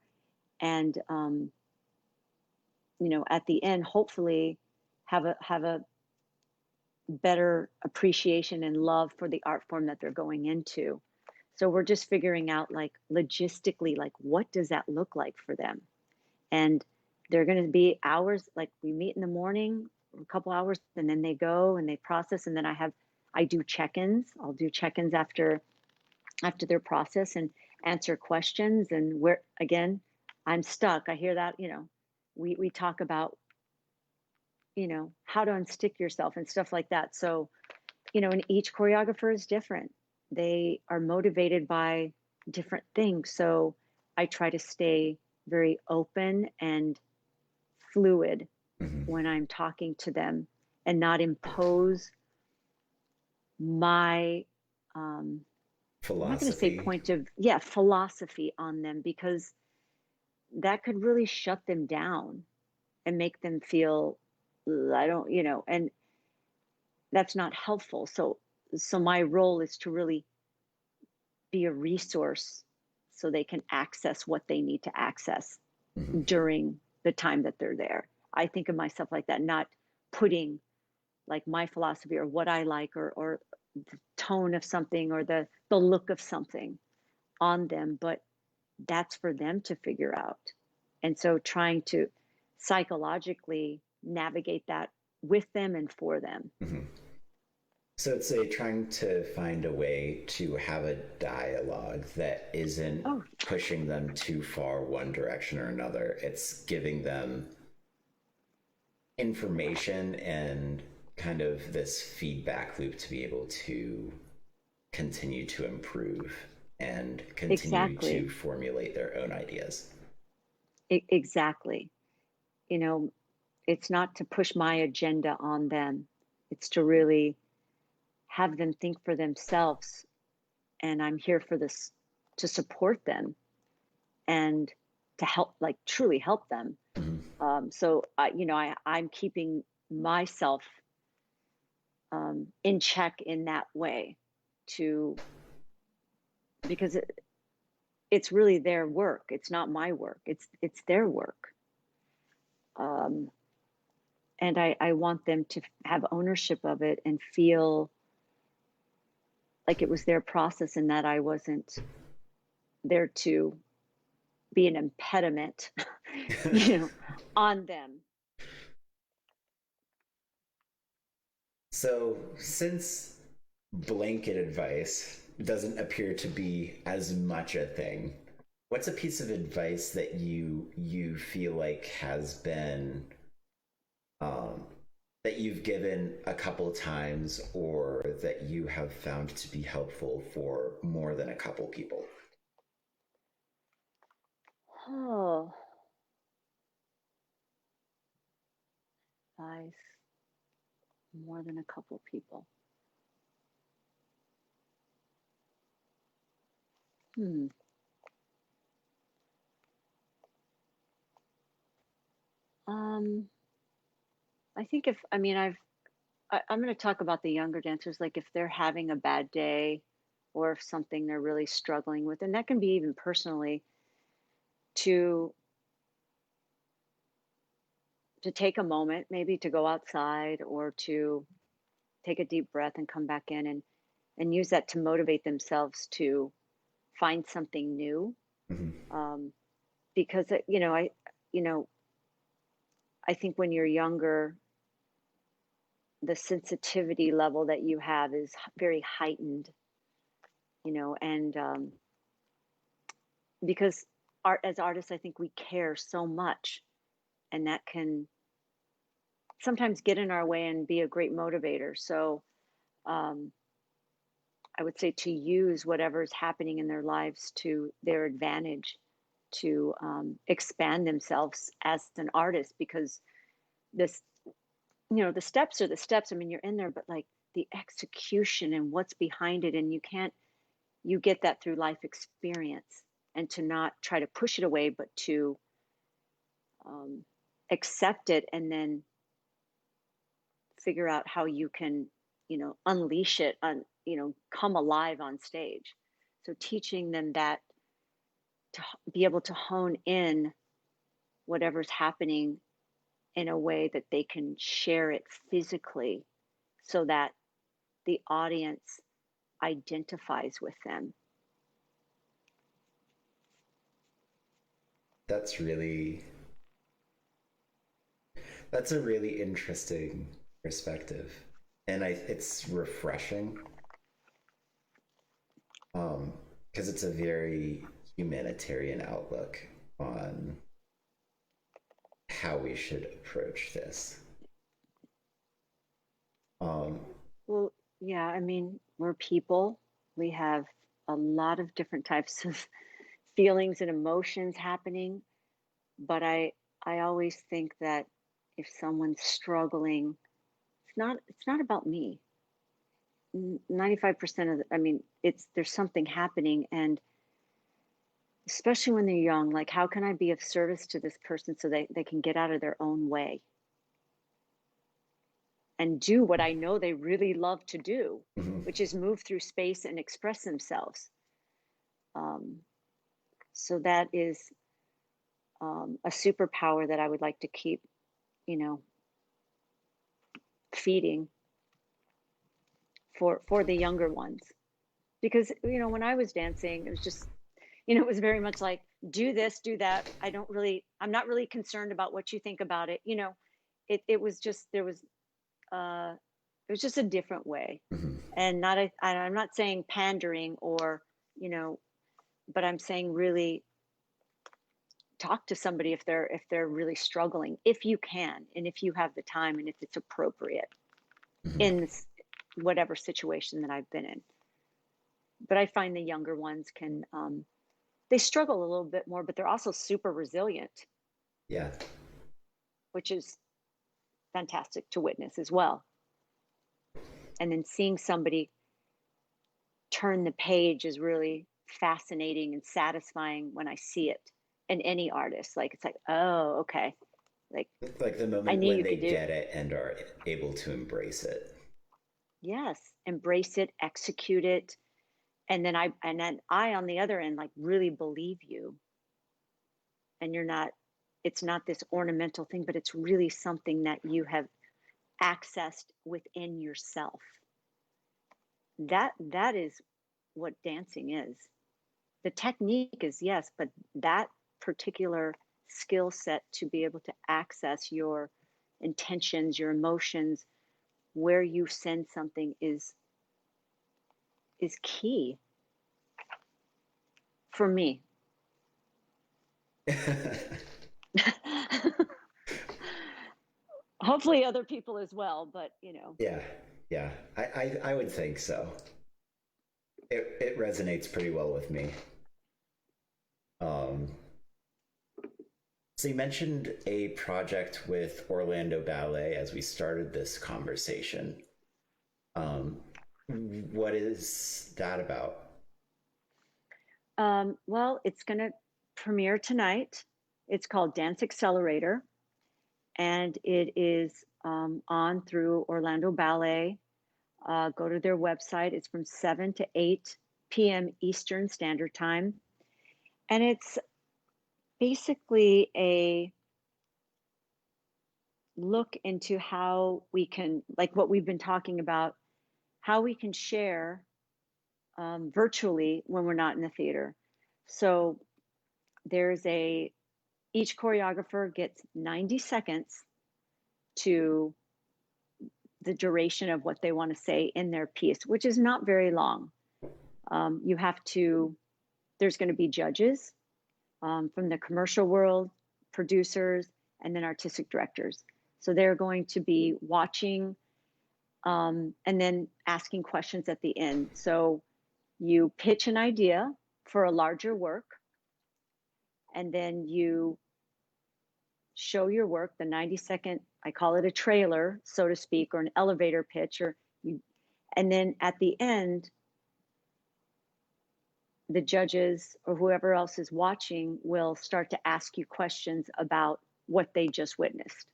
and at the end, hopefully, have a better appreciation and love for the art form that they're going into. So we're just figuring out, like, logistically, like, what does that look like for them? And they're going to be hours, like, we meet in the morning, a couple hours, and then they go and they process, and then I do check-ins. I'll do check-ins after their process and answer questions. And where, again, I'm stuck. I hear that, we talk about, how to unstick yourself and stuff like that. So, and each choreographer is different. They are motivated by different things. So I try to stay very open and fluid Mhm. when I'm talking to them and not impose my, I'm not going to say Philosophy. philosophy on them, because that could really shut them down and make them feel, I don't, and that's not helpful. So my role is to really be a resource so they can access what they need to access Mhm. during the time that they're there. I think of myself like that, not putting like my philosophy or what I like, or the tone of something, or the look of something on them, but that's for them to figure out. And so trying to psychologically navigate that with them and for them. Mhm. So it's a trying to find a way to have a dialogue that isn't Oh, pushing them too far one direction or another. It's giving them information and kind of this feedback loop to be able to continue to improve and continue to exactly. formulate their own ideas. Exactly. You know, it's not to push my agenda on them. It's to really have them think for themselves. And I'm here for this to support them and to help, like, truly help them. Mhm. So I'm keeping myself in check in that way, to because it's really their work. It's not my work. It's their work. Um, and I want them to have ownership of it and feel like it was their process, and that I wasn't there to be an impediment, you know, on them. So, since blanket advice doesn't appear to be as much a thing, what's a piece of advice that you feel like has been um, that you've given a couple times or that you have found to be helpful for more than a couple people? Oh, guys, more than a couple people. Hmm. Um, I think if I mean I'm going to talk about the younger dancers. Like, if they're having a bad day, or if something they're really struggling with, and that can be even personally, to take a moment, maybe to go outside, or to take a deep breath and come back in, and use that to motivate themselves to find something new. Mm-hmm. Um, because you know, I think when you're younger, the sensitivity level that you have is very heightened, and because as artists, I think we care so much, and that can sometimes get in our way and be a great motivator. So um, I would say to use whatever's happening in their lives to their advantage, to expand themselves as an artist, because this, the steps are the steps. I mean, you're in there, but like the execution and what's behind it, and you get that through life experience, and to not try to push it away, but to um, accept it, and then figure out how you can, unleash it on, come alive on stage. So teaching them that, to be able to hone in whatever's happening in a way that they can share it physically, so that the audience identifies with them. That's really that's a really interesting perspective, and it's refreshing, because it's a very humanitarian outlook on how we should approach this. Um, Well, yeah, I mean, we're people. We have a lot of different types of feelings and emotions happening, but I always think that if someone's struggling, it's not about me. 95% of I mean, it's there's something happening, and especially when they're young, like how can I be of service to this person so they can get out of their own way and do what I know they really love to do, mhm. which is move through space and express themselves. Um, so that is a superpower that I would like to keep, you know, feeding for the younger ones. Because when I was dancing, it was just, it was very much like, do this, do that. I'm not really concerned about what you think about it. It was just, uh, it was just a different way. Mhm. And I'm not saying pandering or, you know, but I'm saying really talk to somebody if they're really struggling, if you can, and if you have the time, and if it's appropriate Mhm. in whatever situation that I've been in. But I find the younger ones can, they struggle a little bit more, but they're also super resilient, Yeah. which is fantastic to witness as well. And then seeing somebody turn the page is really fascinating and satisfying when I see it in any artist. Like, it's like, oh, okay. Like, Like the I moment knew when you they could do. get it and are able to embrace it. Yes, embrace it, execute it, and then I on the other end, like, really believe you, and you're not. It's not this ornamental thing, but it's really something that you have accessed within yourself. That is what dancing is. The technique is, yes, but that particular skill set to be able to access your intentions, your emotions, where you send something is key for me. Hopefully other people as well, but Yeah, yeah, I would think so. It resonates pretty well with me. Um, so you mentioned a project with Orlando Ballet as we started this conversation. Um, what is that about? well, it's going to premiere tonight. It's called Dance Accelerator, and it is on through Orlando Ballet. Go to their website. It's from 7 to 8 p.m. Eastern Standard Time. And it's basically a look into how we can, like what we've been talking about, how we can share virtually when we're not in the theater. So there's each choreographer gets 90 seconds to the duration of what they want to say in their piece, which is not very long. You have to, there's going to be judges. from the commercial world, producers, and then artistic directors. So they're going to be watching and then asking questions at the end. So you pitch an idea for a larger work, and then you show your work, the 90-second, I call it a trailer, so to speak, or an elevator pitch, and then at the end, the judges or whoever else is watching will start to ask you questions about what they just witnessed.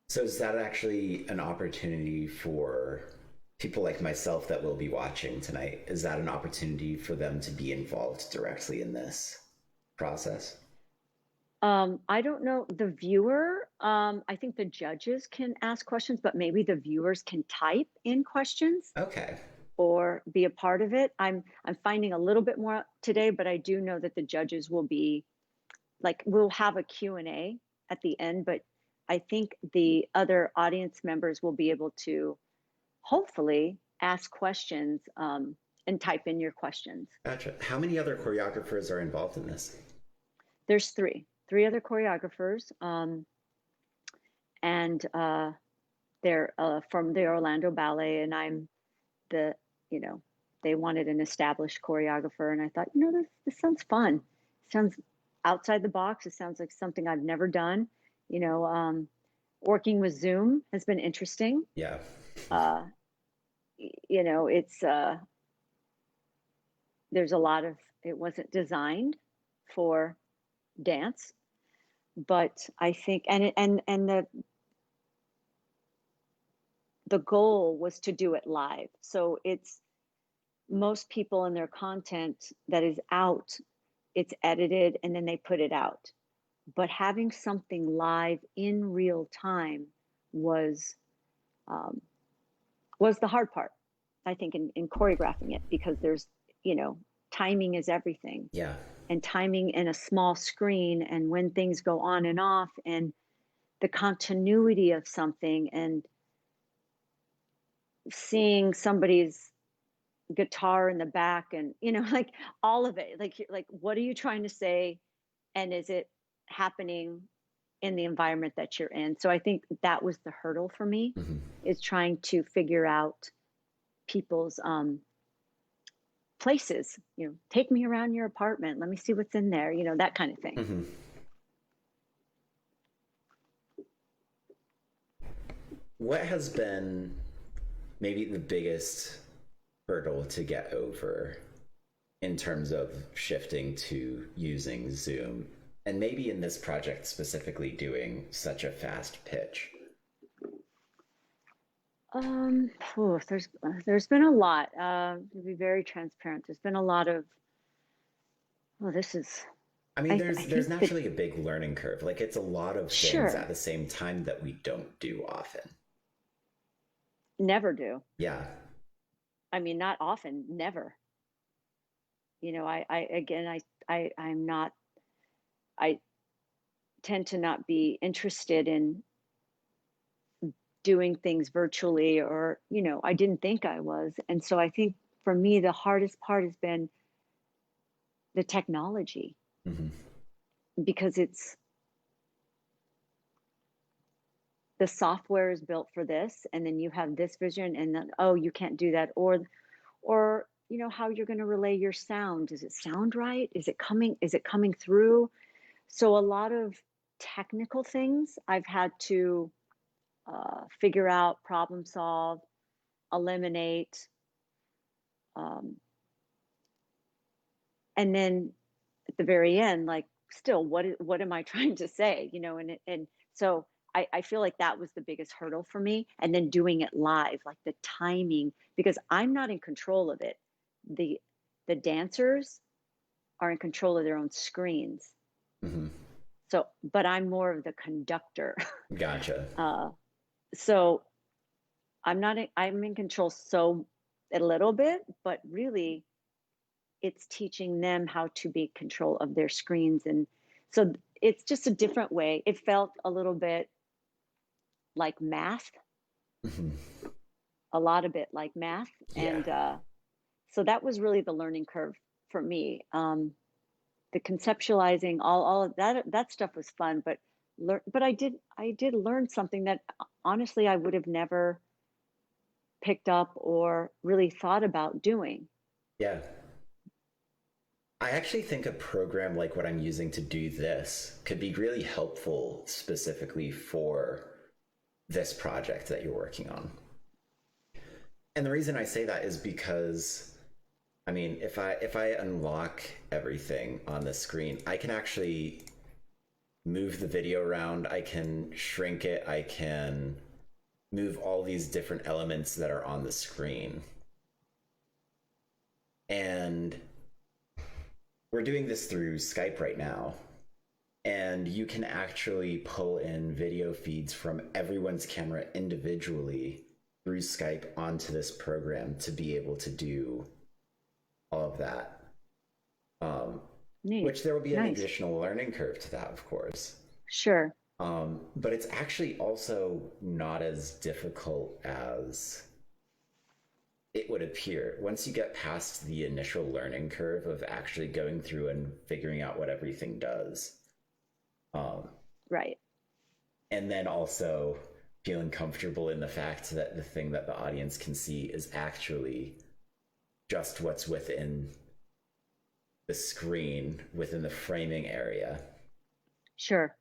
So is that actually an opportunity for people like myself that will be watching tonight? Is that an opportunity for them to be involved directly in this process? I don't know the viewer. I think the judges can ask questions, but maybe the viewers can type in questions Okay. or be a part of it. I'm finding a little bit more today, but I do know that the judges will be like, we'll have a Q&A at the end, but I think the other audience members will be able to hopefully ask questions and type in your questions. Gotcha. How many other choreographers are involved in this? There's three other choreographers, and they're from the Orlando Ballet, and I'm the, you know, they wanted an established choreographer, and I thought, this sounds fun. It sounds outside the box. It sounds like something I've never done. Working with Zoom has been interesting. Yeah. It's there's a lot of, it wasn't designed for dance, but I think, and the goal was to do it live. So it's, most people in their content that is out, it's edited and then they put it out. But having something live in real time was the hard part, I think, in choreographing it, because there's, timing is everything. Yeah. And timing in a small screen, and when things go on and off, and the continuity of something, and seeing somebody's guitar in the back, and like all of it, like what are you trying to say, and is it happening in the environment that you're in? So I think that was the hurdle for me, Mm-hmm. is trying to figure out people's places. Take me around your apartment, let me see what's in there, that kind of thing. Mm-hmm. What has been maybe the biggest hurdle to get over in terms of shifting to using Zoom, and maybe in this project specifically doing such a fast pitch? There's been a lot, to be very transparent. There's been a lot of, this is, I mean, I there's think that, naturally a big learning curve. Like, it's a lot of things at sure, the same time that we don't do often. never do. Yeah. I mean, not often, never. I'm not, I tend to not be interested in doing things virtually, or, I didn't think I was. And so I think for me, the hardest part has been the technology, Mm-hmm. because the software is built for this, and then you have this vision, and then, oh, you can't do that. Or how you're going to relay your sound. Does it sound right? Is it coming through? So a lot of technical things I've had to figure out, problem solve, eliminate, um, and then at the very end, like, still, what am I trying to say? And so I feel like that was the biggest hurdle for me. And then doing it live, like the timing, because I'm not in control of it. The dancers are in control of their own screens. Mm-hmm. So, but I'm more of the conductor. Gotcha. So I'm in control, so a little bit, but really it's teaching them how to be in control of their screens. And so it's just a different way. It felt a little bit like math, Mm-hmm. a lot of it like math. Yeah. And so that was really the learning curve for me. the conceptualizing, all of that stuff was fun, but I did learn something that honestly I would have never picked up or really thought about doing. Yeah. I actually think a program like what I'm using to do this could be really helpful specifically for this project that you're working on. And the reason I say that is because I mean, if I unlock everything on the screen, I can actually move the video around, I can shrink it, I can move all these different elements that are on the screen. And we're doing this through Skype right now. And you can actually pull in video feeds from everyone's camera individually through Skype onto this program to be able to do all of that. Neat. Which there will be an Nice. additional learning curve to that, of course. Sure. But it's actually also not as difficult as it would appear. Once you get past the initial learning curve of actually going through and figuring out what everything does, Right. and then also feeling comfortable in the fact that the thing that the audience can see is actually just what's within the screen, within the framing area. Sure.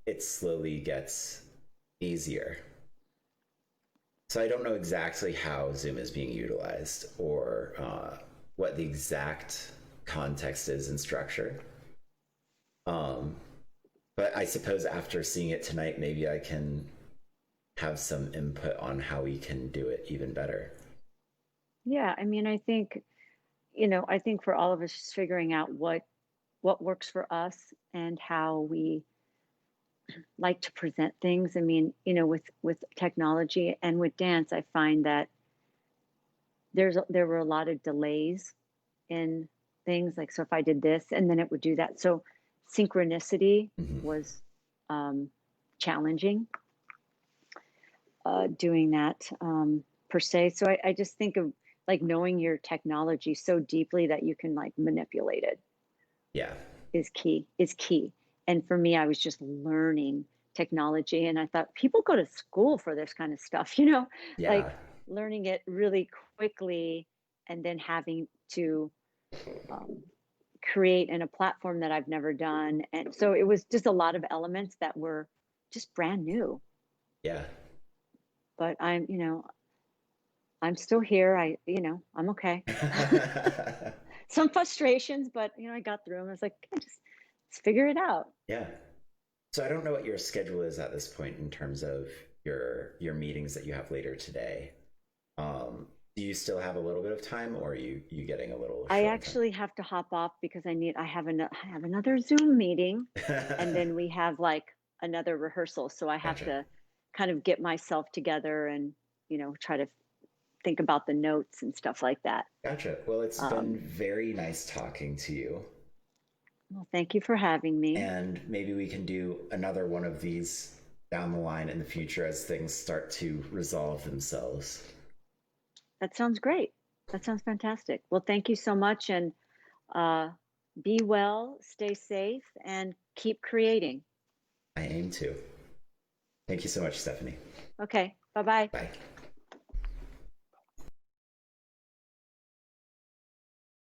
It slowly gets easier. So I don't know exactly how Zoom is being utilized or what the exact context is and structure. But I suppose after seeing it tonight, maybe I can have some input on how we can do it even better. Yeah. I mean, I think for all of us just figuring out what works for us and how we like to present things. I mean, with technology and with dance, I find that there were a lot of delays in things. Like, so if I did this and then it would do that. So synchronicity Mm-hmm. was challenging doing that per se. So I just think of like knowing your technology so deeply that you can like manipulate it Yeah. is key. And for me, I was just learning technology and I thought people go to school for this kind of stuff, Yeah. like learning it really quickly and then having to um, create in a platform that I've never done. And so it was just a lot of elements that were just brand new. Yeah. But I'm still here. I'm okay. Some frustrations, but I got through them. I was like, let's figure it out. Yeah. So I don't know what your schedule is at this point in terms of your meetings that you have later today. Do you still have a little bit of time, or are you getting a little I short on actually have to hop off because I have another Zoom meeting, and time? then we have like another rehearsal. So I have Gotcha. to kind of get myself together and try to think about the notes and stuff like that. Gotcha. Well, it's been Um, very nice talking to you. well, thank you for having me. And maybe we can do another one of these down the line in the future as things start to resolve themselves. That sounds great. That sounds fantastic. Well, thank you so much, and uh, be well, stay safe, and keep creating. I aim to. Thank you so much, Stephanie. Okay, bye bye. Bye.